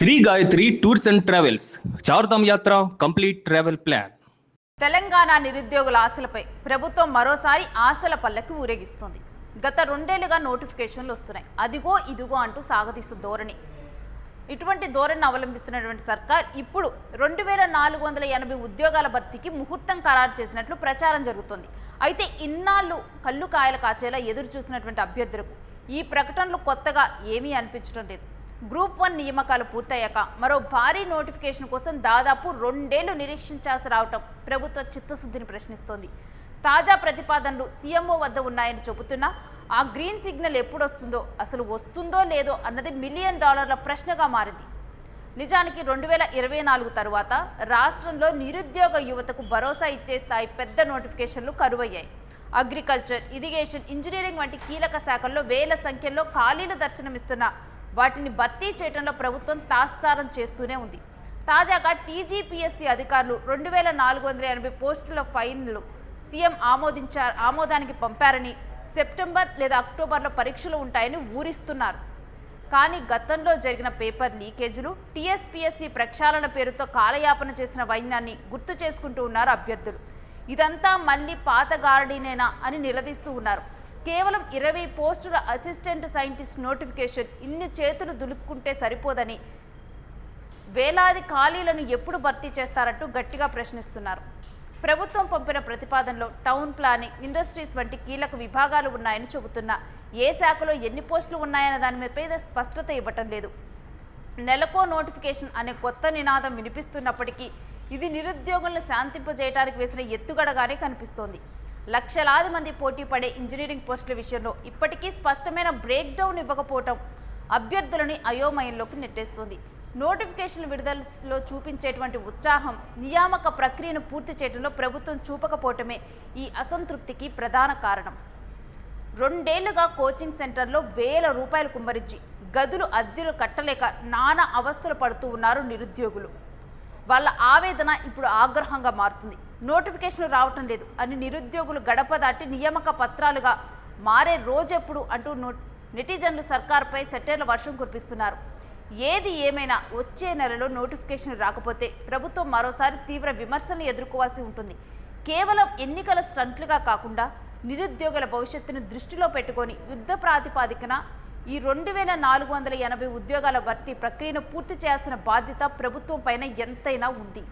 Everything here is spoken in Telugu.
Shri Gayatri tours and travels Chardham Yatra complete travel plan. Telangana నిరుద్యోగుల ఆశలపై ప్రభుత్వం మరోసారి ఆశల పల్లకి ఊరేగిస్తోంది. గత 2 ఏళ్లుగా నోటిఫికేషన్లు వస్తున్నాయి. అదిగో ఇదిగో అంటూ సాగదీస్తున్న ధోరణి. ఇటువంటి ధోరణిని అవలంబిస్తున్నటువంటి సర్కార్ ఇప్పుడు 2480 ఉద్యోగాల భర్తీకి ముహూర్తం ఖరారు చేసినట్లు ప్రచారం జరుగుతోంది. అయితే ఇన్నాళ్ళు కళ్ళు కాయలు కాచేలా ఎదురు చూసినటువంటి అభ్యర్థులకు ఈ ప్రకటనలు కొత్తగా ఏమీ అనిపించడం లేదు. గ్రూప్ 1 నియామకాలు పూర్తయ్యాక మరో భారీ నోటిఫికేషన్ కోసం దాదాపు 2 ఏళ్లు నిరీక్షించాల్సి రావటం ప్రభుత్వ చిత్తశుద్ధిని ప్రశ్నిస్తోంది. తాజా ప్రతిపాదనలు సీఎంఓ వద్ద ఉన్నాయని చెబుతున్నా ఆ గ్రీన్ సిగ్నల్ ఎప్పుడు వస్తుందో, అసలు వస్తుందో లేదో అన్నది $1 మిలియన్ ప్రశ్నగా మారింది. నిజానికి 2024 తరువాత రాష్ట్రంలో నిరుద్యోగ యువతకు భరోసా ఇచ్చే స్థాయి పెద్ద నోటిఫికేషన్లు కరువయ్యాయి. అగ్రికల్చర్, ఇరిగేషన్, ఇంజనీరింగ్ వంటి కీలక శాఖల్లో వేల సంఖ్యలో ఖాళీలు దర్శనమిస్తున్న వాటిని భర్తీ చేయడంలో ప్రభుత్వం తాత్సారం చేస్తూనే ఉంది. తాజాగా టీజీపీఎస్సీ అధికారులు 2480 పోస్టుల ఫైన్లు సీఎం ఆమోదానికి పంపారని, సెప్టెంబర్ లేదా అక్టోబర్లో పరీక్షలు ఉంటాయని ఊరిస్తున్నారు. కానీ గతంలో జరిగిన పేపర్ లీకేజీలు, టీఎస్పీఎస్సీ ప్రక్షాళన పేరుతో కాలయాపన చేసిన వైన్యాన్ని గుర్తు చేసుకుంటూ ఉన్నారు అభ్యర్థులు. ఇదంతా మళ్ళీ పాత గారడీనేనా అని నిలదీస్తూ ఉన్నారు. కేవలం 20 పోస్టుల అసిస్టెంట్ సైంటిస్ట్ నోటిఫికేషన్ ఇన్ని చేతులు దులుపుకుంటే సరిపోదని, వేలాది ఖాళీలను ఎప్పుడు భర్తీ చేస్తారంటూ గట్టిగా ప్రశ్నిస్తున్నారు. ప్రభుత్వం పంపిన ప్రతిపాదనలో టౌన్ ప్లానింగ్, ఇండస్ట్రీస్ వంటి కీలక విభాగాలు ఉన్నాయని చెబుతున్నా ఏ శాఖలో ఎన్ని పోస్టులు ఉన్నాయన్న దాని మీద స్పష్టత ఇవ్వటం లేదు. నెలకో నోటిఫికేషన్ అనే కొత్త నినాదం వినిపిస్తున్నప్పటికీ ఇది నిరుద్యోగులను శాంతింపజేయడానికి వేసిన ఎత్తుగడగానే కనిపిస్తోంది. లక్షలాది మంది పోటీ పడే ఇంజనీరింగ్ పోస్టుల విషయంలో ఇప్పటికీ స్పష్టమైన బ్రేక్ డౌన్ ఇవ్వకపోవటం అభ్యర్థులని అయోమయంలోకి నెట్టేస్తోంది. నోటిఫికేషన్ విడుదలలో చూపించేటువంటి ఉత్సాహం నియామక ప్రక్రియను పూర్తి చేయడంలో ప్రభుత్వం చూపకపోవటమే ఈ అసంతృప్తికి ప్రధాన కారణం. 2 ఏళ్లుగా కోచింగ్ సెంటర్లో వేల రూపాయలు కుమ్మరించి గదులు అద్దెలు కట్టలేక నానా అవస్థలు పడుతూ ఉన్నారు నిరుద్యోగులు. వాళ్ళ ఆవేదన ఇప్పుడు ఆగ్రహంగా మారుతుంది. నోటిఫికేషన్లు రావటం లేదు అని నిరుద్యోగులు గడప దాటి నియామక పత్రాలుగా మారే రోజెప్పుడు అంటూ నెటిజన్లు సర్కార్పై సెటైర్ల వర్షం కురిపిస్తున్నారు. ఏది ఏమైనా వచ్చే నెలలో నోటిఫికేషన్ రాకపోతే ప్రభుత్వం మరోసారి తీవ్ర విమర్శలను ఎదుర్కోవాల్సి ఉంటుంది. కేవలం ఎన్నికల స్టంట్లుగా కాకుండా నిరుద్యోగుల భవిష్యత్తును దృష్టిలో పెట్టుకొని యుద్ధ ప్రాతిపాదికన ఈ 2480 ఉద్యోగాల భర్తీ ప్రక్రియను పూర్తి చేయాల్సిన బాధ్యత ప్రభుత్వం పైన ఎంతైనా ఉంది.